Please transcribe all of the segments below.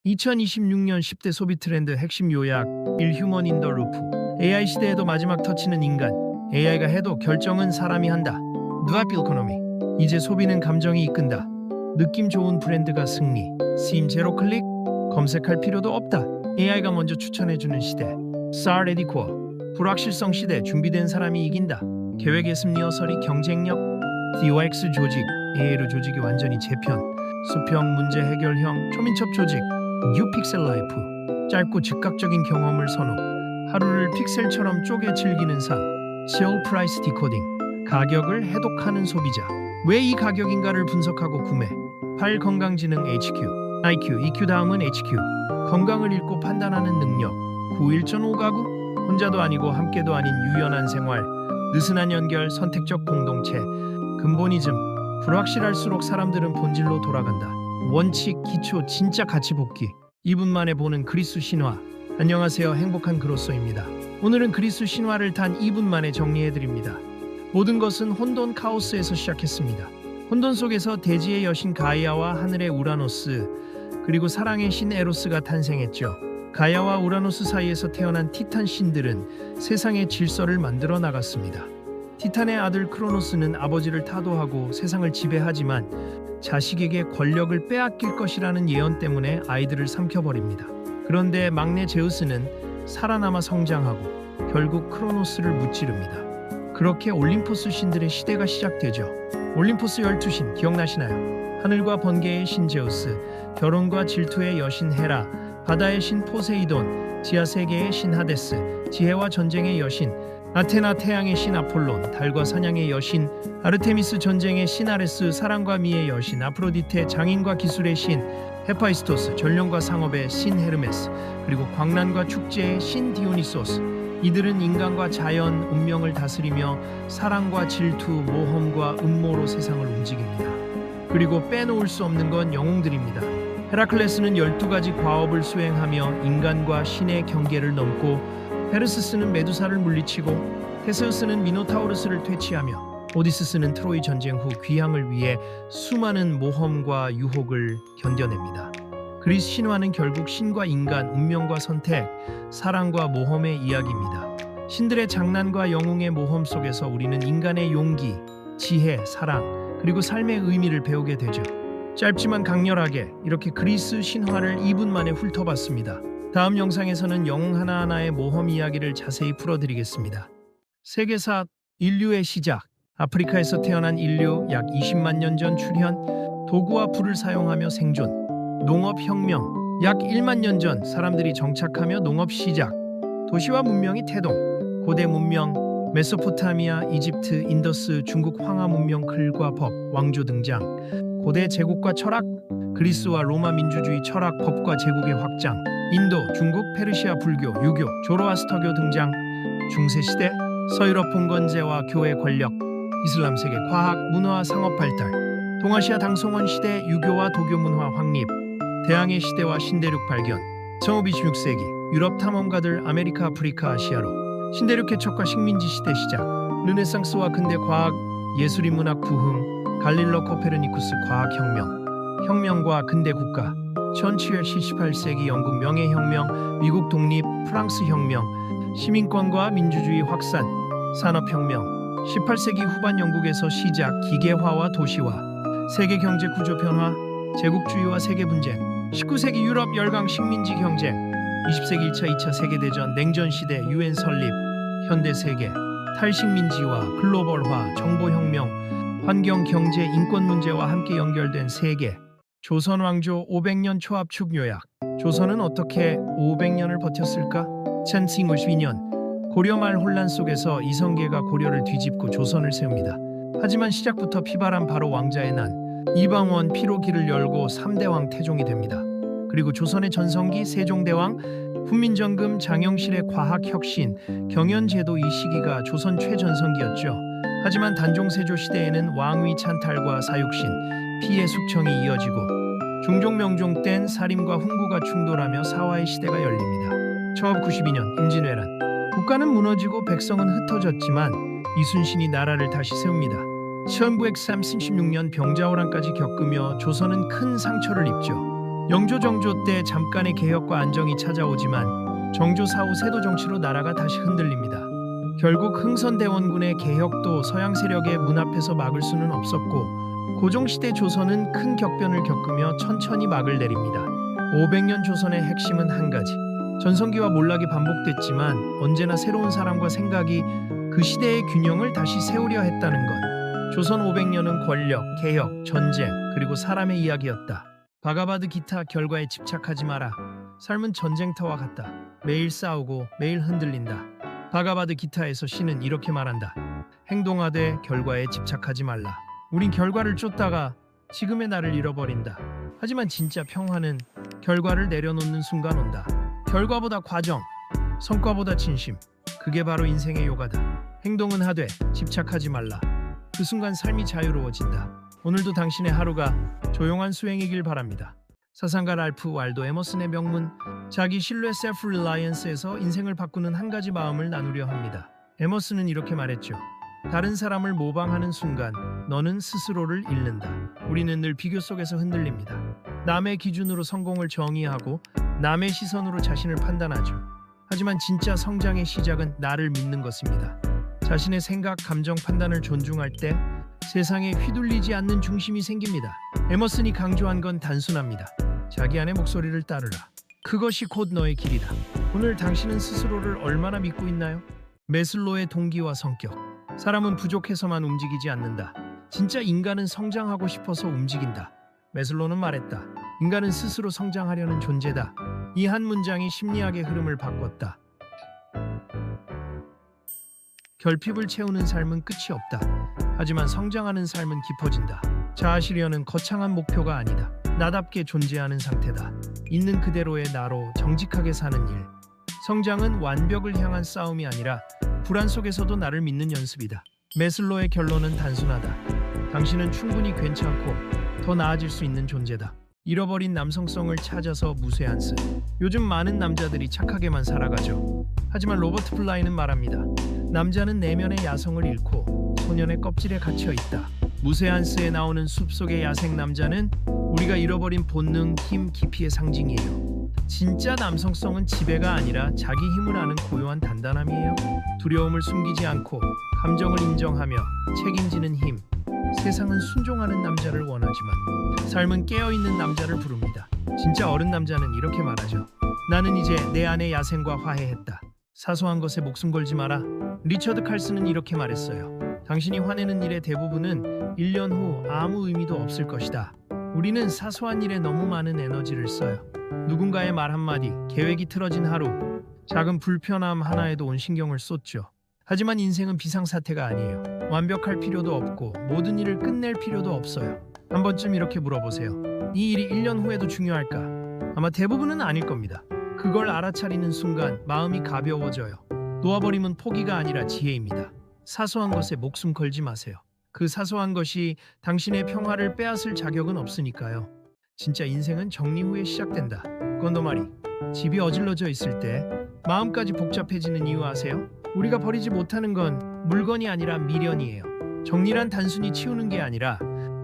2026년 10대 소비 트렌드 핵심 요약 1. 휴먼 인 더 루프. AI 시대에도 마지막 터치는 인간. AI가 해도 결정은 사람이 한다. 누아필 이코노미. 이제 소비는 감정이 이끈다. 느낌 좋은 브랜드가 승리. 심 제로 클릭. 검색할 필요도 없다. AI가 먼저 추천해주는 시대. SAR 레디코어. 불확실성 시대. 준비된 사람이 이긴다. 계획의 승리어설이 경쟁력. DOX 조직. AI로 조직이 완전히 재편. 수평 문제 해결형 초민첩 조직. 뉴 픽셀 라이프. 짧고 즉각적인 경험을 선호. 하루를 픽셀처럼 쪼개 즐기는 삶. 치얼 프라이스 디코딩. 가격을 해독하는 소비자. 왜 이 가격인가를 분석하고 구매. 8. 건강지능 HQ. IQ, EQ 다음은 HQ. 건강을 읽고 판단하는 능력. 9. 1.5 가구. 혼자도 아니고 함께도 아닌 유연한 생활. 느슨한 연결, 선택적 공동체. 근본이즘. 불확실할수록 사람들은 본질로 돌아간다. 원칙, 기초, 진짜 가치 복귀. 2분 만에 보는 그리스 신화. 안녕하세요, 행복한 그로소입니다. 오늘은 그리스 신화를 단 2분 만에 정리해드립니다. 모든 것은 혼돈 카오스에서 시작했습니다. 혼돈 속에서 대지의 여신 가이아와 하늘의 우라노스, 그리고 사랑의 신 에로스가 탄생했죠. 가이아와 우라노스 사이에서 태어난 티탄 신들은 세상의 질서를 만들어 나갔습니다. 티탄의 아들 크로노스는 아버지를 타도하고 세상을 지배하지만 자식에게 권력을 빼앗길 것이라는 예언 때문에 아이들을 삼켜버립니다. 그런데 막내 제우스는 살아남아 성장하고 결국 크로노스를 무찌릅니다. 그렇게 올림포스 신들의 시대가 시작되죠. 올림포스 12신 기억나시나요? 하늘과 번개의 신 제우스, 결혼과 질투의 여신 헤라, 바다의 신 포세이돈, 지하세계의 신 하데스, 지혜와 전쟁의 여신 아테나, 태양의 신 아폴론, 달과 사냥의 여신 아르테미스, 전쟁의 신 아레스, 사랑과 미의 여신 아프로디테, 장인과 기술의 신 헤파이스토스, 전령과 상업의 신 헤르메스, 그리고 광란과 축제의 신 디오니소스. 이들은 인간과 자연, 운명을 다스리며 사랑과 질투, 모험과 음모로 세상을 움직입니다. 그리고 빼놓을 수 없는 건 영웅들입니다. 헤라클레스는 12가지 과업을 수행하며 인간과 신의 경계를 넘고, 페르스스는 메두사를 물리치고, 테세우스는 미노타우루스를 퇴치하며, 오디스스는 트로이 전쟁 후 귀향을 위해 수많은 모험과 유혹을 견뎌냅니다. 그리스 신화는 결국 신과 인간, 운명과 선택, 사랑과 모험의 이야기입니다. 신들의 장난과 영웅의 모험 속에서 우리는 인간의 용기, 지혜, 사랑, 그리고 삶의 의미를 배우게 되죠. 짧지만 강렬하게 이렇게 그리스 신화를 2분 만에 훑어봤습니다. 다음 영상에서는 영웅 하나하나의 모험 이야기를 자세히 풀어드리겠습니다. 세계사 인류의 시작. 아프리카에서 태어난 인류 약 20만 년 전 출현. 도구와 불을 사용하며 생존. 농업혁명. 약 1만 년 전 사람들이 정착하며 농업 시작. 도시와 문명이 태동. 고대 문명. 메소포타미아, 이집트, 인더스, 중국 황하 문명, 글과 법, 왕조 등장. 고대 제국과 철학. 그리스와 로마 민주주의, 철학, 법과 제국의 확장. 인도, 중국, 페르시아 불교, 유교, 조로아스터교 등장. 중세시대. 서유럽 봉건제와 교회 권력. 이슬람 세계, 과학, 문화, 상업 발달. 동아시아 당송원 시대, 유교와 도교 문화 확립. 대항해 시대와 신대륙 발견. 성업 26세기. 유럽 탐험가들 아메리카, 아프리카, 아시아로. 신대륙 개척과 식민지 시대 시작. 르네상스와 근대 과학, 예술인 문학 부흥. 갈릴로 코페르니쿠스 과학혁명. 혁명과 근대 국가. 1778세기 영국 명예혁명, 미국 독립, 프랑스 혁명. 시민권과 민주주의 확산. 산업혁명. 18세기 후반 영국에서 시작. 기계화와 도시화. 세계 경제 구조 변화. 제국주의와 세계 분쟁. 19세기 유럽 열강 식민지 경쟁. 20세기 1차 2차 세계대전, 냉전 시대, 유엔 설립. 현대 세계. 탈식민지화, 글로벌화, 정보혁명. 환경, 경제, 인권 문제와 함께 연결된 세계. 조선 왕조 500년 초압축 요약. 조선은 어떻게 500년을 버텼을까? 1052년 고려 말 혼란 속에서 이성계가 고려를 뒤집고 조선을 세웁니다. 하지만 시작부터 피바람, 바로 왕자의 난. 이방원 피로 길을 열고 3대왕 태종이 됩니다. 그리고 조선의 전성기 세종대왕, 훈민정금, 장영실의 과학혁신, 경연제도. 이 시기가 조선 최전성기였죠. 하지만 단종세조 시대에는 왕위 찬탈과 사육신, 피해 숙청이 이어지고 중종 명종 땐 살인과 훈구가 충돌하며 사화의 시대가 열립니다. 1992년 임진왜란. 국가는 무너지고 백성은 흩어졌지만 이순신이 나라를 다시 세웁니다. 1936년 병자호란까지 겪으며 조선은 큰 상처를 입죠. 영조 정조 때 잠깐의 개혁과 안정이 찾아오지만 정조 사후 세도 정치로 나라가 다시 흔들립니다. 결국 흥선대원군의 개혁도 서양 세력의 문 앞에서 막을 수는 없었고 고종시대 조선은 큰 격변을 겪으며 천천히 막을 내립니다. 500년 조선의 핵심은 한 가지. 전성기와 몰락이 반복됐지만 언제나 새로운 사람과 생각이 그 시대의 균형을 다시 세우려 했다는 것. 조선 500년은 권력, 개혁, 전쟁, 그리고 사람의 이야기였다. 바가바드 기타 결과에 집착하지 마라. 삶은 전쟁터와 같다. 매일 싸우고 매일 흔들린다. 바가바드 기타에서 신은 이렇게 말한다. 행동하되 결과에 집착하지 말라. 우린 결과를 쫓다가 지금의 나를 잃어버린다. 하지만 진짜 평화는 결과를 내려놓는 순간 온다. 결과보다 과정, 성과보다 진심. 그게 바로 인생의 요가다. 행동은 하되 집착하지 말라. 그 순간 삶이 자유로워진다. 오늘도 당신의 하루가 조용한 수행이길 바랍니다. 사상가 랄프 왈도 에머슨의 명문 자기 신뢰 셀프 릴라이언스에서 인생을 바꾸는 한 가지 마음을 나누려 합니다. 에머슨은 이렇게 말했죠. 다른 사람을 모방하는 순간 너는 스스로를 잃는다. 우리는 늘 비교 속에서 흔들립니다. 남의 기준으로 성공을 정의하고 남의 시선으로 자신을 판단하죠. 하지만 진짜 성장의 시작은 나를 믿는 것입니다. 자신의 생각, 감정, 판단을 존중할 때 세상에 휘둘리지 않는 중심이 생깁니다. 에머슨이 강조한 건 단순합니다. 자기 안의 목소리를 따르라. 그것이 곧 너의 길이다. 오늘 당신은 스스로를 얼마나 믿고 있나요? 매슬로의 동기와 성격. 사람은 부족해서만 움직이지 않는다. 진짜 인간은 성장하고 싶어서 움직인다. 매슬로는 말했다. 인간은 스스로 성장하려는 존재다. 이 한 문장이 심리학의 흐름을 바꿨다. 결핍을 채우는 삶은 끝이 없다. 하지만 성장하는 삶은 깊어진다. 자아실현은 거창한 목표가 아니다. 나답게 존재하는 상태다. 있는 그대로의 나로 정직하게 사는 일. 성장은 완벽을 향한 싸움이 아니라 불안 속에서도 나를 믿는 연습이다. 매슬로의 결론은 단순하다. 당신은 충분히 괜찮고 더 나아질 수 있는 존재다. 잃어버린 남성성을 찾아서 무쇠한 스. 요즘 많은 남자들이 착하게만 살아가죠. 하지만 로버트 플라이는 말합니다. 남자는 내면의 야성을 잃고 소년의 껍질에 갇혀 있다. 무쇠한 스에 나오는 숲속의 야생 남자는 우리가 잃어버린 본능, 힘, 깊이의 상징이에요. 진짜 남성성은 지배가 아니라 자기 힘을 아는 고요한 단단함이에요. 두려움을 숨기지 않고 감정을 인정하며 책임지는 힘. 세상은 순종하는 남자를 원하지만 삶은 깨어있는 남자를 부릅니다. 진짜 어른 남자는 이렇게 말하죠. 나는 이제 내 안의 야생과 화해했다. 사소한 것에 목숨 걸지 마라. 리처드 칼슨은 이렇게 말했어요. 당신이 화내는 일의 대부분은 1년 후 아무 의미도 없을 것이다. 우리는 사소한 일에 너무 많은 에너지를 써요. 누군가의 말 한마디, 계획이 틀어진 하루, 작은 불편함 하나에도 온 신경을 쏟죠. 하지만 인생은 비상사태가 아니에요. 완벽할 필요도 없고 모든 일을 끝낼 필요도 없어요. 한 번쯤 이렇게 물어보세요. 이 일이 1년 후에도 중요할까? 아마 대부분은 아닐 겁니다. 그걸 알아차리는 순간 마음이 가벼워져요. 놓아버림은 포기가 아니라 지혜입니다. 사소한 것에 목숨 걸지 마세요. 그 사소한 것이 당신의 평화를 빼앗을 자격은 없으니까요. 진짜 인생은 정리 후에 시작된다. 건도말이 집이 어질러져 있을 때 마음까지 복잡해지는 이유 아세요? 우리가 버리지 못하는 건 물건이 아니라 미련이에요. 정리란 단순히 치우는 게 아니라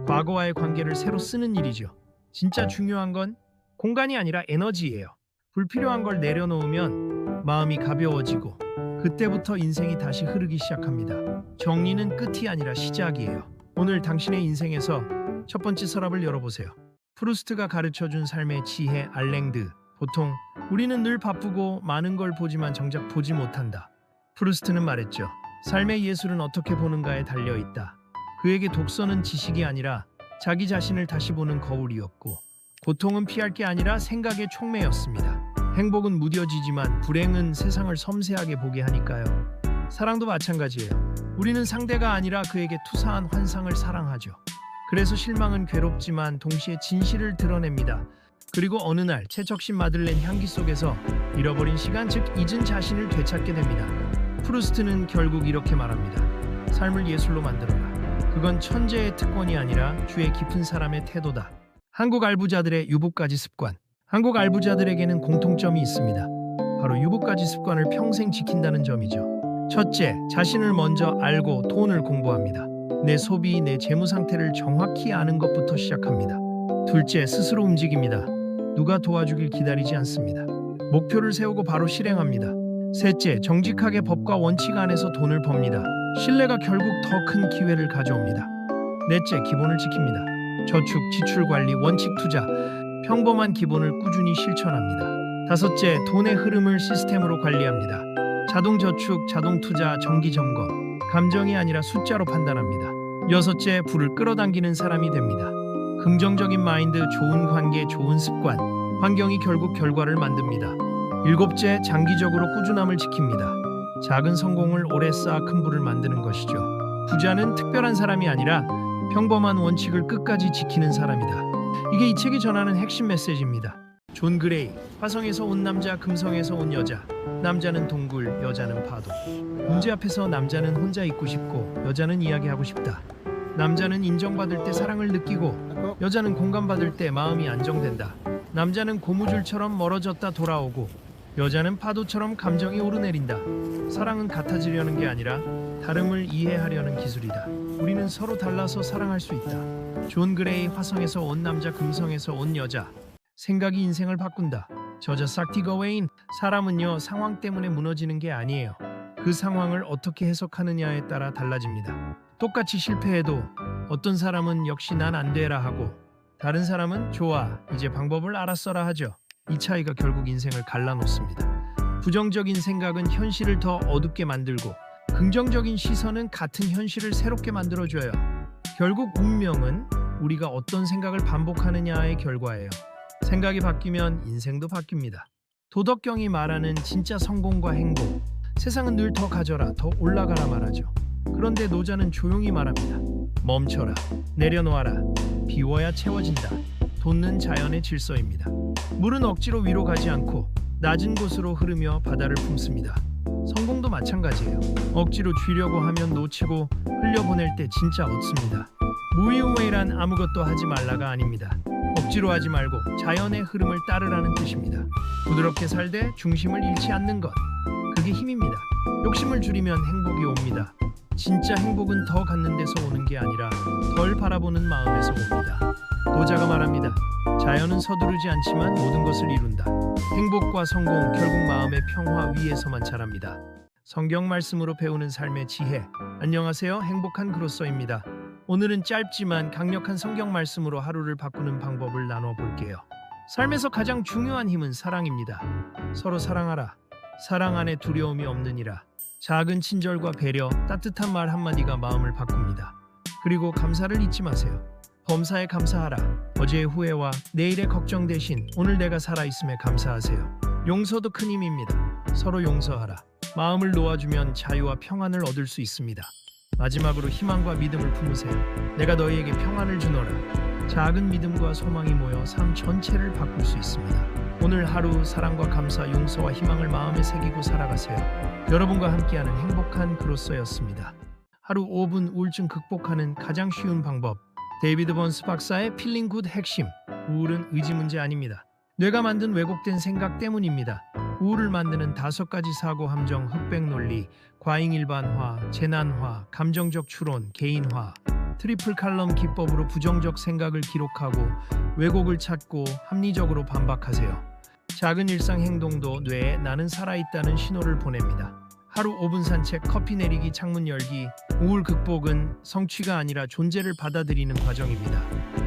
과거와의 관계를 새로 쓰는 일이죠. 진짜 중요한 건 공간이 아니라 에너지예요. 불필요한 걸 내려놓으면 마음이 가벼워지고 그때부터 인생이 다시 흐르기 시작합니다. 정리는 끝이 아니라 시작이에요. 오늘 당신의 인생에서 첫 번째 서랍을 열어보세요. 프루스트가 가르쳐준 삶의 지혜 알랭드. 보통 우리는 늘 바쁘고 많은 걸 보지만 정작 보지 못한다. 프루스트는 말했죠. 삶의 예술은 어떻게 보는가에 달려있다. 그에게 독서는 지식이 아니라 자기 자신을 다시 보는 거울이었고 고통은 피할 게 아니라 생각의 촉매였습니다. 행복은 무뎌지지만 불행은 세상을 섬세하게 보게 하니까요. 사랑도 마찬가지예요. 우리는 상대가 아니라 그에게 투사한 환상을 사랑하죠. 그래서 실망은 괴롭지만 동시에 진실을 드러냅니다. 그리고 어느 날 채척신 마들렌 향기 속에서 잃어버린 시간, 즉 잊은 자신을 되찾게 됩니다. 프루스트는 결국 이렇게 말합니다. 삶을 예술로 만들어라. 그건 천재의 특권이 아니라 주의 깊은 사람의 태도다. 한국 알부자들의 유복가지 습관. 한국 알부자들에게는 공통점이 있습니다. 바로 유복가지 습관을 평생 지킨다는 점이죠. 첫째, 자신을 먼저 알고 돈을 공부합니다. 내 소비, 내 재무 상태를 정확히 아는 것부터 시작합니다. 둘째, 스스로 움직입니다. 누가 도와주길 기다리지 않습니다. 목표를 세우고 바로 실행합니다. 셋째, 정직하게 법과 원칙 안에서 돈을 법니다. 신뢰가 결국 더 큰 기회를 가져옵니다. 넷째, 기본을 지킵니다. 저축, 지출 관리, 원칙 투자, 평범한 기본을 꾸준히 실천합니다. 다섯째, 돈의 흐름을 시스템으로 관리합니다. 자동 저축, 자동 투자, 정기 점검, 감정이 아니라 숫자로 판단합니다. 여섯째, 불을 끌어당기는 사람이 됩니다. 긍정적인 마인드, 좋은 관계, 좋은 습관, 환경이 결국 결과를 만듭니다. 일곱째, 장기적으로 꾸준함을 지킵니다. 작은 성공을 오래 쌓아 큰 부를 만드는 것이죠. 부자는 특별한 사람이 아니라 평범한 원칙을 끝까지 지키는 사람이다. 이게 이 책이 전하는 핵심 메시지입니다. 존 그레이, 화성에서 온 남자, 금성에서 온 여자. 남자는 동굴, 여자는 파도. 문제 앞에서 남자는 혼자 있고 싶고 여자는 이야기하고 싶다. 남자는 인정받을 때 사랑을 느끼고 여자는 공감받을 때 마음이 안정된다. 남자는 고무줄처럼 멀어졌다 돌아오고 여자는 파도처럼 감정이 오르내린다. 사랑은 같아지려는 게 아니라 다름을 이해하려는 기술이다. 우리는 서로 달라서 사랑할 수 있다. 존 그레이, 화성에서 온 남자, 금성에서 온 여자. 생각이 인생을 바꾼다. 저자 사티 거웨인. 사람은요, 상황 때문에 무너지는 게 아니에요. 그 상황을 어떻게 해석하느냐에 따라 달라집니다. 똑같이 실패해도 어떤 사람은 역시 난 안 되라 하고 다른 사람은 좋아, 이제 방법을 알았어라 하죠. 이 차이가 결국 인생을 갈라놓습니다. 부정적인 생각은 현실을 더 어둡게 만들고 긍정적인 시선은 같은 현실을 새롭게 만들어줘요. 결국 운명은 우리가 어떤 생각을 반복하느냐의 결과예요. 생각이 바뀌면 인생도 바뀝니다. 도덕경이 말하는 진짜 성공과 행복, 세상은 늘 더 가져라, 더 올라가라 말하죠. 그런데 노자는 조용히 말합니다. 멈춰라, 내려놓아라, 비워야 채워진다. 돋는 자연의 질서입니다. 물은 억지로 위로 가지 않고 낮은 곳으로 흐르며 바다를 품습니다. 성공도 마찬가지예요. 억지로 쥐려고 하면 놓치고 흘려보낼 때 진짜 얻습니다. 무이우웨이란 아무것도 하지 말라가 아닙니다. 억지로 하지 말고 자연의 흐름을 따르라는 뜻입니다. 부드럽게 살되 중심을 잃지 않는 것, 그게 힘입니다. 욕심을 줄이면 행복이 옵니다. 진짜 행복은 더 갖는 데서 오는 게 아니라 덜 바라보는 마음에서 옵니다. 노자가 말합니다. 자연은 서두르지 않지만 모든 것을 이룬다. 행복과 성공, 결국 마음의 평화 위에서만 자랍니다. 성경 말씀으로 배우는 삶의 지혜. 안녕하세요, 행복한 그로서입니다. 오늘은 짧지만 강력한 성경 말씀으로 하루를 바꾸는 방법을 나눠 볼게요. 삶에서 가장 중요한 힘은 사랑입니다. 서로 사랑하라. 사랑 안에 두려움이 없느니라. 작은 친절과 배려, 따뜻한 말 한마디가 마음을 바꿉니다. 그리고 감사를 잊지 마세요. 범사에 감사하라. 어제의 후회와 내일의 걱정 대신 오늘 내가 살아있음에 감사하세요. 용서도 큰 힘입니다. 서로 용서하라. 마음을 놓아주면 자유와 평안을 얻을 수 있습니다. 마지막으로 희망과 믿음을 품으세요. 내가 너희에게 평안을 주노라. 작은 믿음과 소망이 모여 삶 전체를 바꿀 수 있습니다. 오늘 하루 사랑과 감사, 용서와 희망을 마음에 새기고 살아가세요. 여러분과 함께하는 행복한 그로서였습니다. 하루 5분 우울증 극복하는 가장 쉬운 방법. 데이비드 번스 박사의 필링 굿 핵심. 우울은 의지 문제 아닙니다. 뇌가 만든 왜곡된 생각 때문입니다. 우울을 만드는 5가지 사고 함정, 흑백 논리, 과잉 일반화, 재난화, 감정적 추론, 개인화, 트리플 칼럼 기법으로 부정적 생각을 기록하고 왜곡을 찾고 합리적으로 반박하세요. 작은 일상 행동도 뇌에 나는 살아있다는 신호를 보냅니다. 하루 5분 산책, 커피 내리기, 창문 열기. 우울 극복은 성취가 아니라 존재를 받아들이는 과정입니다.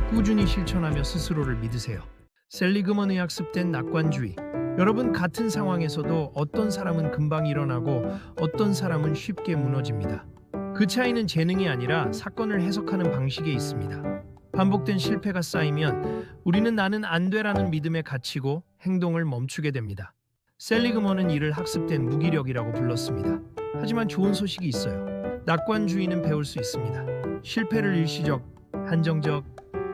꾸준히 실천하며 스스로를 믿으세요. 셀리그먼의 학습된 낙관주의. 여러분, 같은 상황에서도 어떤 사람은 금방 일어나고 어떤 사람은 쉽게 무너집니다. 그 차이는 재능이 아니라 사건을 해석하는 방식에 있습니다. 반복된 실패가 쌓이면 우리는 나는 안 돼라는 믿음에 갇히고 행동을 멈추게 됩니다. 셀리그먼은 이를 학습된 무기력이라고 불렀습니다. 하지만 좋은 소식이 있어요. 낙관주의는 배울 수 있습니다. 실패를 일시적, 한정적,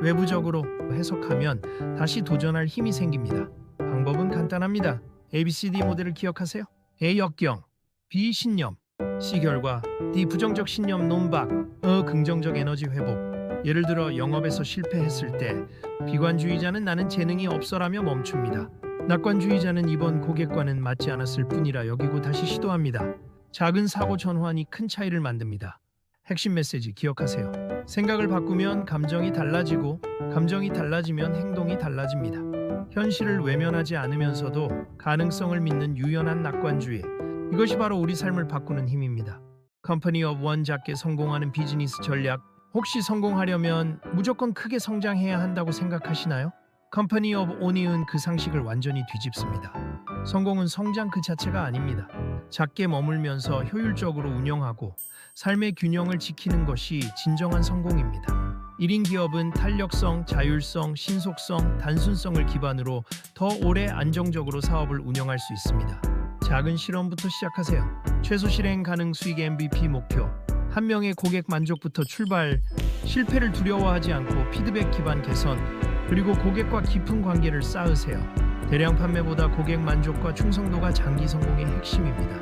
외부적으로 해석하면 다시 도전할 힘이 생깁니다. 방법은 간단합니다. ABCD 모델을 기억하세요. A. 역경, B. 신념, C. 결과, D. 부정적 신념 논박, 긍정적 에너지 회복. 예를 들어 영업에서 실패했을 때 비관주의자는 나는 재능이 없어라며 멈춥니다. 낙관주의자는 이번 고객과는 맞지 않았을 뿐이라 여기고 다시 시도합니다. 작은 사고 전환이 큰 차이를 만듭니다. 핵심 메시지 기억하세요. 생각을 바꾸면 감정이 달라지고 감정이 달라지면 행동이 달라집니다. 현실을 외면하지 않으면서도 가능성을 믿는 유연한 낙관주의. 이것이 바로 우리 삶을 바꾸는 힘입니다. 컴퍼니 업 원 작게 성공하는 비즈니스 전략. 혹시 성공하려면 무조건 크게 성장해야 한다고 생각하시나요? 컴퍼니 업 온이은 그 상식을 완전히 뒤집습니다. 성공은 성장 그 자체가 아닙니다. 작게 머물면서 효율적으로 운영하고 삶의 균형을 지키는 것이 진정한 성공입니다. 1인 기업은 탄력성, 자율성, 신속성, 단순성을 기반으로 더 오래 안정적으로 사업을 운영할 수 있습니다. 작은 실험부터 시작하세요. 최소 실행 가능 수익 MVP 목표. 한 명의 고객 만족부터 출발. 실패를 두려워하지 않고 피드백 기반 개선, 그리고 고객과 깊은 관계를 쌓으세요. 대량 판매보다 고객 만족과 충성도가 장기 성공의 핵심입니다.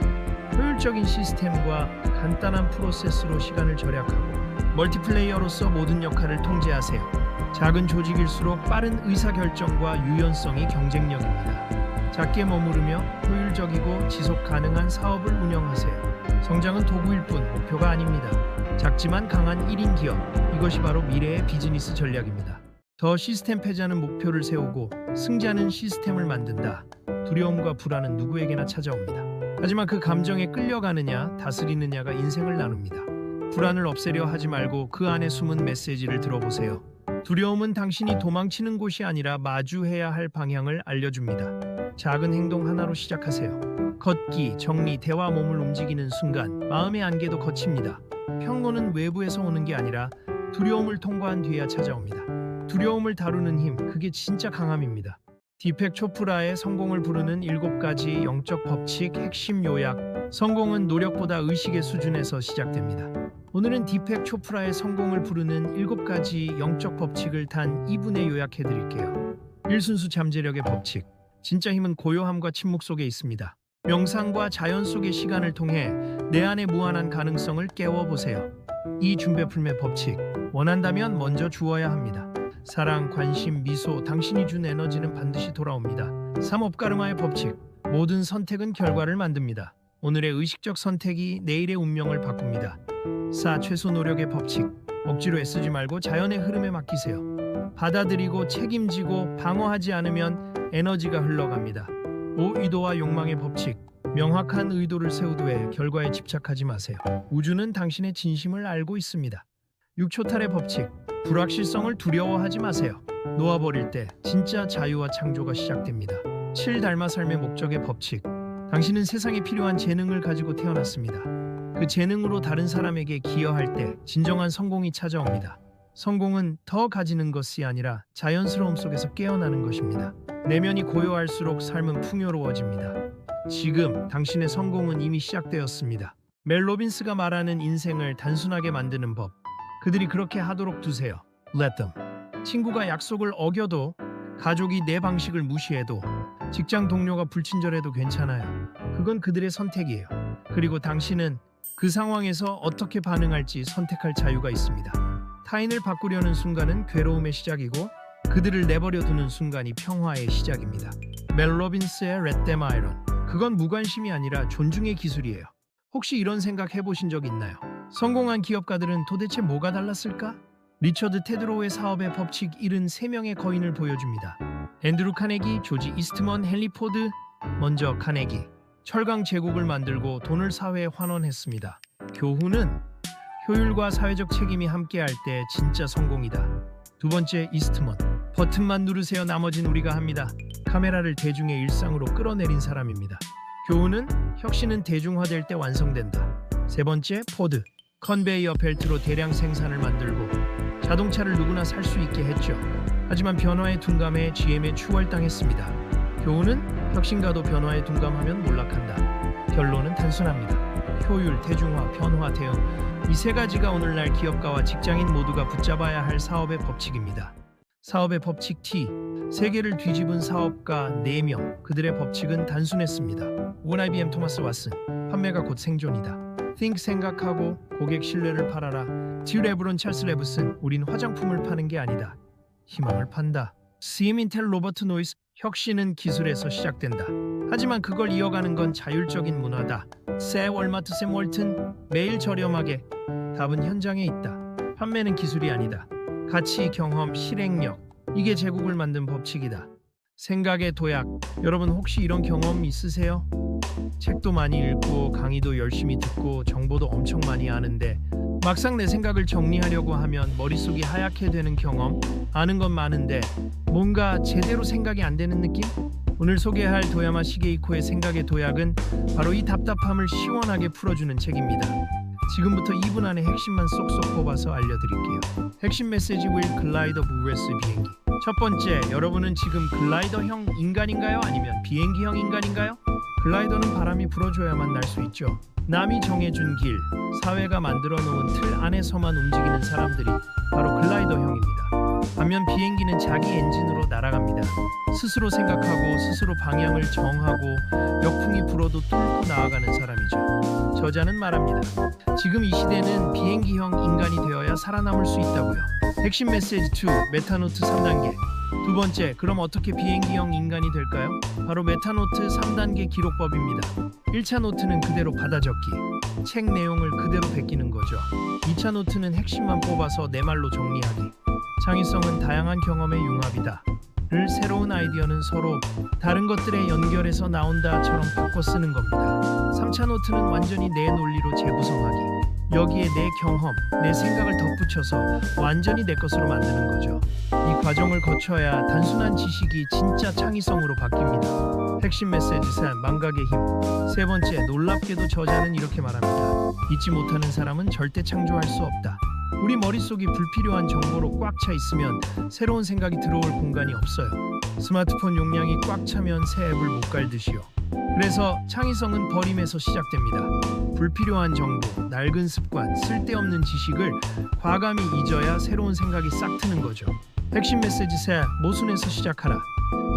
효율적인 시스템과 간단한 프로세스로 시간을 절약하고 멀티플레이어로서 모든 역할을 통제하세요. 작은 조직일수록 빠른 의사결정과 유연성이 경쟁력입니다. 작게 머무르며 효율적이고 지속 가능한 사업을 운영하세요. 성장은 도구일 뿐 목표가 아닙니다. 작지만 강한 1인 기업, 이것이 바로 미래의 비즈니스 전략입니다. 더 시스템 패자는 목표를 세우고 승자는 시스템을 만든다. 두려움과 불안은 누구에게나 찾아옵니다. 하지만 그 감정에 끌려가느냐, 다스리느냐가 인생을 나눕니다. 불안을 없애려 하지 말고 그 안에 숨은 메시지를 들어보세요. 두려움은 당신이 도망치는 곳이 아니라 마주해야 할 방향을 알려줍니다. 작은 행동 하나로 시작하세요. 걷기, 정리, 대화, 몸을 움직이는 순간 마음의 안개도 거칩니다. 평온은 외부에서 오는 게 아니라 두려움을 통과한 뒤에야 찾아옵니다. 두려움을 다루는 힘, 그게 진짜 강함입니다. 디펙 초프라의 성공을 부르는 7가지 영적 법칙 핵심 요약. 성공은 노력보다 의식의 수준에서 시작됩니다. 오늘은 디펙 초프라의 성공을 부르는 7가지 영적 법칙을 단 2분에 요약해 드릴게요. 1순수 잠재력의 법칙. 진짜 힘은 고요함과 침묵 속에 있습니다. 명상과 자연 속의 시간을 통해 내 안의 무한한 가능성을 깨워보세요. 2. 준비풀매 법칙. 원한다면 먼저 주어야 합니다. 사랑, 관심, 미소, 당신이 준 에너지는 반드시 돌아옵니다. 3. 옵가르마의 법칙. 모든 선택은 결과를 만듭니다. 오늘의 의식적 선택이 내일의 운명을 바꿉니다. 4. 최소 노력의 법칙. 억지로 애쓰지 말고 자연의 흐름에 맡기세요. 받아들이고 책임지고 방어하지 않으면 에너지가 흘러갑니다. 5. 의도와 욕망의 법칙. 명확한 의도를 세우되 결과에 집착하지 마세요. 우주는 당신의 진심을 알고 있습니다. 6. 초탈의 법칙. 불확실성을 두려워하지 마세요. 놓아버릴 때 진짜 자유와 창조가 시작됩니다. 7. 닮아 삶의 목적의 법칙. 당신은 세상에 필요한 재능을 가지고 태어났습니다. 그 재능으로 다른 사람에게 기여할 때 진정한 성공이 찾아옵니다. 성공은 더 가지는 것이 아니라 자연스러움 속에서 깨어나는 것입니다. 내면이 고요할수록 삶은 풍요로워집니다. 지금 당신의 성공은 이미 시작되었습니다. 멜 로빈스가 말하는 인생을 단순하게 만드는 법. 그들이 그렇게 하도록 두세요. Let them. 친구가 약속을 어겨도, 가족이 내 방식을 무시해도, 직장 동료가 불친절해도 괜찮아요. 그건 그들의 선택이에요. 그리고 당신은 그 상황에서 어떻게 반응할지 선택할 자유가 있습니다. 타인을 바꾸려는 순간은 괴로움의 시작이고 그들을 내버려 두는 순간이 평화의 시작입니다. 멜 로빈스의 Let them iron. 그건 무관심이 아니라 존중의 기술이에요. 혹시 이런 생각 해보신 적 있나요? 성공한 기업가들은 도대체 뭐가 달랐을까? 리처드 테드로의 사업의 법칙 73명의 거인을 보여줍니다. 앤드루 카네기, 조지 이스트먼, 헨리 포드. 먼저 카네기. 철강 제국을 만들고 돈을 사회에 환원했습니다. 교훈은 효율과 사회적 책임이 함께할 때 진짜 성공이다. 두 번째, 이스트먼. 버튼만 누르세요. 나머진 우리가 합니다. 카메라를 대중의 일상으로 끌어내린 사람입니다. 교훈은 혁신은 대중화될 때 완성된다. 세 번째, 포드. 컨베이어 벨트로 대량 생산을 만들고 자동차를 누구나 살 수 있게 했죠. 하지만 변화에 둔감해 GM에 추월당했습니다. 교훈은 혁신가도 변화에 둔감하면 몰락한다. 결론은 단순합니다. 효율, 대중화, 변화, 대응. 이 세 가지가 오늘날 기업가와 직장인 모두가 붙잡아야 할 사업의 법칙입니다. 사업의 법칙 T. 세계를 뒤집은 사업가 4명. 그들의 법칙은 단순했습니다. 원 IBM 토마스 왓슨. 판매가 곧 생존이다. Think 생각하고 고객 신뢰를 팔아라. 티 레브론 찰스 레브슨. 우린 화장품을 파는 게 아니다. 희망을 판다. CM 인텔 로버트 노이스. 혁신은 기술에서 시작된다. 하지만 그걸 이어가는 건 자율적인 문화다. 새 월마트 샘 월튼. 매일 저렴하게. 답은 현장에 있다. 판매는 기술이 아니다. 가치, 경험, 실행력. 이게 제국을 만든 법칙이다. 생각의 도약. 여러분 혹시 이런 경험 있으세요? 책도 많이 읽고 강의도 열심히 듣고 정보도 엄청 많이 아는데 막상 내 생각을 정리하려고 하면 머릿속이 하얗게 되는 경험. 아는 건 많은데 뭔가 제대로 생각이 안 되는 느낌? 오늘 소개할 도야마 시게이코의 생각의 도약은 바로 이 답답함을 시원하게 풀어주는 책입니다. 지금부터 2분 안에 핵심만 쏙쏙 뽑아서 알려드릴게요. 핵심 메시지 윌 글라이더 부레스 비행기. 첫 번째, 여러분은 지금 글라이더형 인간인가요? 아니면 비행기형 인간인가요? 글라이더는 바람이 불어줘야만 날 수 있죠. 남이 정해준 길, 사회가 만들어 놓은 틀 안에서만 움직이는 사람들이 바로 글라이더형입니다. 반면 비행기는 자기 엔진으로 날아갑니다. 스스로 생각하고 스스로 방향을 정하고 역풍이 불어도 뚫고 나아가는 사람이죠. 저자는 말합니다. 지금 이 시대는 비행기형 인간이 되어야 살아남을 수 있다고요. 핵심 메시지 2, 메타노트 3단계. 두 번째, 그럼 어떻게 비행기형 인간이 될까요? 바로 메타노트 3단계 기록법입니다. 1차 노트는 그대로 받아적기, 책 내용을 그대로 베끼는 거죠. 2차 노트는 핵심만 뽑아서 내 말로 정리하기. 창의성은 다양한 경험의 융합이다. 를 새로운 아이디어는 서로 다른 것들에 연결해서 나온다처럼 바꿔 쓰는 겁니다. 3차 노트는 완전히 내 논리로 재구성하기. 여기에 내 경험, 내 생각을 덧붙여서 완전히 내 것으로 만드는 거죠. 이 과정을 거쳐야 단순한 지식이 진짜 창의성으로 바뀝니다. 핵심 메시지 3, 망각의 힘. 세 번째, 놀랍게도 저자는 이렇게 말합니다. 잊지 못하는 사람은 절대 창조할 수 없다. 우리 머릿속이 불필요한 정보로 꽉 차 있으면 새로운 생각이 들어올 공간이 없어요. 스마트폰 용량이 꽉 차면 새 앱을 못 갈듯이요. 그래서 창의성은 버림에서 시작됩니다. 불필요한 정보, 낡은 습관, 쓸데없는 지식을 과감히 잊어야 새로운 생각이 싹 트는 거죠. 핵심 메시지 3, 모순에서 시작하라.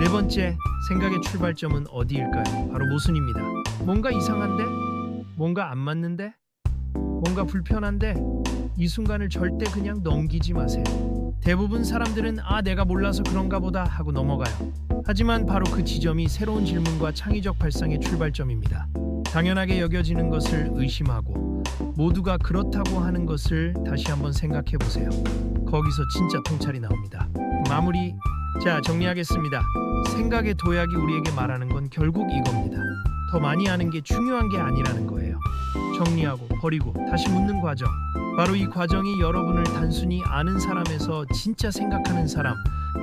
네 번째, 생각의 출발점은 어디일까요? 바로 모순입니다. 뭔가 이상한데? 뭔가 안 맞는데? 뭔가 불편한데? 이 순간을 절대 그냥 넘기지 마세요. 대부분 사람들은 내가 몰라서 그런가 보다 하고 넘어가요. 하지만 바로 그 지점이 새로운 질문과 창의적 발상의 출발점입니다. 당연하게 여겨지는 것을 의심하고 모두가 그렇다고 하는 것을 다시 한번 생각해 보세요. 거기서 진짜 통찰이 나옵니다. 마무리. 자, 정리하겠습니다. 생각의 도약이 우리에게 말하는 건 결국 이겁니다. 더 많이 아는 게 중요한 게 아니라는 거예요. 정리하고 버리고 다시 묻는 과정. 바로 이 과정이 여러분을 단순히 아는 사람에서 진짜 생각하는 사람,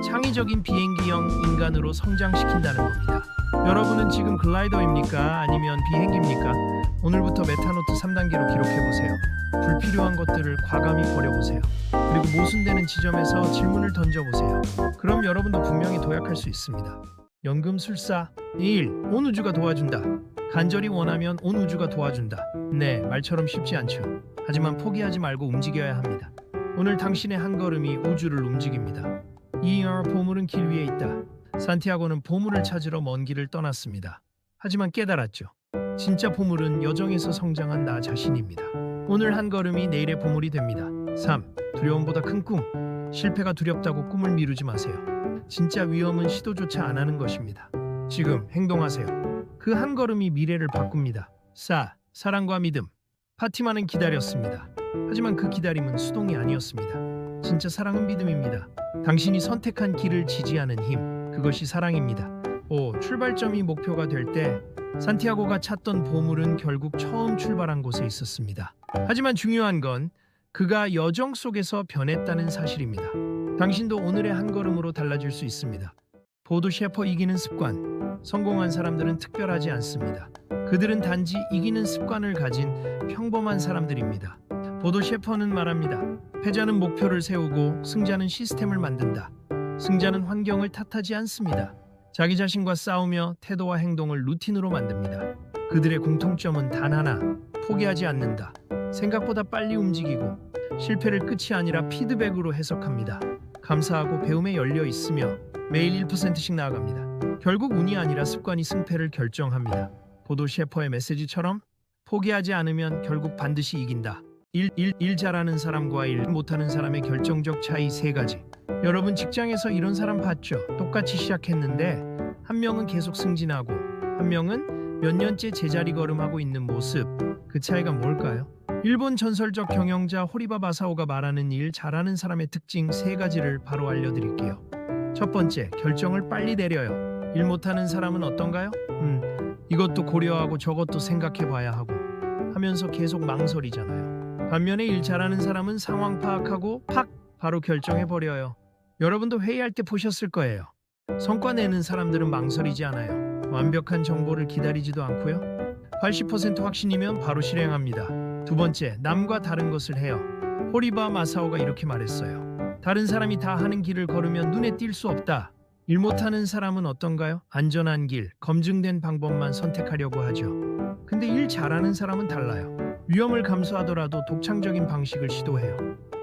창의적인 비행기형 인간으로 성장시킨다는 겁니다. 여러분은 지금 글라이더입니까? 아니면 비행기입니까? 오늘부터 메타노트 3단계로 기록해보세요. 불필요한 것들을 과감히 버려보세요. 그리고 모순되는 지점에서 질문을 던져보세요. 그럼 여러분도 분명히 도약할 수 있습니다. 연금술사 1. 온 우주가 도와준다. 간절히 원하면 온 우주가 도와준다. 네, 말처럼 쉽지 않죠. 하지만 포기하지 말고 움직여야 합니다. 오늘 당신의 한 걸음이 우주를 움직입니다. 보물은 길 위에 있다. 산티아고는 보물을 찾으러 먼 길을 떠났습니다. 하지만 깨달았죠. 진짜 보물은 여정에서 성장한 나 자신입니다. 오늘 한 걸음이 내일의 보물이 됩니다. 3. 두려움보다 큰 꿈. 실패가 두렵다고 꿈을 미루지 마세요. 진짜 위험은 시도조차 안 하는 것입니다. 지금 행동하세요. 그 한 걸음이 미래를 바꿉니다. 4. 사랑과 믿음. 파티만은 기다렸습니다. 하지만 그 기다림은 수동이 아니었습니다. 진짜 사랑은 믿음입니다. 당신이 선택한 길을 지지하는 힘, 그것이 사랑입니다. 5. 출발점이 목표가 될 때 산티아고가 찾던 보물은 결국 처음 출발한 곳에 있었습니다. 하지만 중요한 건 그가 여정 속에서 변했다는 사실입니다. 당신도 오늘의 한 걸음으로 달라질 수 있습니다. 보도 셰퍼 이기는 습관. 성공한 사람들은 특별하지 않습니다. 그들은 단지 이기는 습관을 가진 평범한 사람들입니다. 보도 셰퍼는 말합니다. 패자는 목표를 세우고 승자는 시스템을 만든다. 승자는 환경을 탓하지 않습니다. 자기 자신과 싸우며 태도와 행동을 루틴으로 만듭니다. 그들의 공통점은 단 하나, 포기하지 않는다. 생각보다 빨리 움직이고 실패를 끝이 아니라 피드백으로 해석합니다. 감사하고 배움에 열려 있으며 매일 1%씩 나아갑니다. 결국 운이 아니라 습관이 승패를 결정합니다. 보도 셰퍼의 메시지처럼 포기하지 않으면 결국 반드시 이긴다. 일 잘하는 사람과 일 못하는 사람의 결정적 차이 3가지. 여러분 직장에서 이런 사람 봤죠? 똑같이 시작했는데 한 명은 계속 승진하고 한 명은 몇 년째 제자리 걸음하고 있는 모습. 그 차이가 뭘까요? 일본 전설적 경영자 호리바 마사오가 말하는 일 잘하는 사람의 특징 3가지를 바로 알려드릴게요. 첫 번째, 결정을 빨리 내려요. 일 못하는 사람은 어떤가요? 이것도 고려하고 저것도 생각해 봐야 하고 하면서 계속 망설이잖아요. 반면에 일 잘하는 사람은 상황 파악하고 팍 바로 결정해 버려요. 여러분도 회의할 때 보셨을 거예요. 성과 내는 사람들은 망설이지 않아요. 완벽한 정보를 기다리지도 않고요. 80% 확신이면 바로 실행합니다. 두 번째, 남과 다른 것을 해요. 호리바 마사오가 이렇게 말했어요. 다른 사람이 다 하는 길을 걸으면 눈에 띌 수 없다. 일 못하는 사람은 어떤가요? 안전한 길, 검증된 방법만 선택하려고 하죠. 근데 일 잘하는 사람은 달라요. 위험을 감수하더라도 독창적인 방식을 시도해요.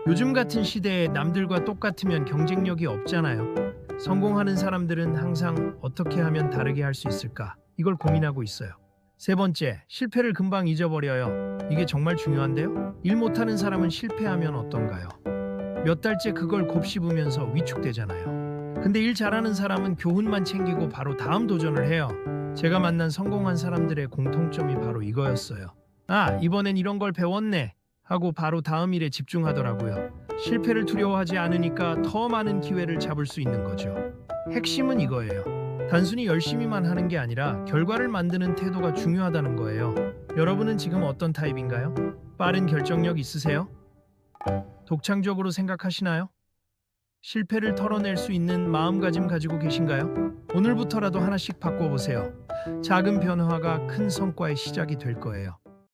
요즘 같은 시대에 남들과 똑같으면 경쟁력이 없잖아요. 성공하는 사람들은 항상 어떻게 하면 다르게 할 수 있을까? 이걸 고민하고 있어요. 세 번째, 실패를 금방 잊어버려요. 이게 정말 중요한데요? 일 못하는 사람은 실패하면 어떤가요? 몇 달째 그걸 곱씹으면서 위축되잖아요. 근데 일 잘하는 사람은 교훈만 챙기고 바로 다음 도전을 해요. 제가 만난 성공한 사람들의 공통점이 바로 이거였어요. 아, 이번엔 이런 걸 배웠네 하고 바로 다음 일에 집중하더라고요. 실패를 두려워하지 않으니까 더 많은 기회를 잡을 수 있는 거죠. 핵심은 이거예요. 단순히 열심히만 하는 게 아니라 결과를 만드는 태도가 중요하다는 거예요. 여러분은 지금 어떤 타입인가요? 빠른 결정력 있으세요? 독창적으로 생각하시나요? 실패를 털어낼 수 있는 마음가짐 가지고 계신가요? 오늘부터라도 하나씩 바꿔보세요. 작은 변화가 큰 성과의 시작이 될 거예요.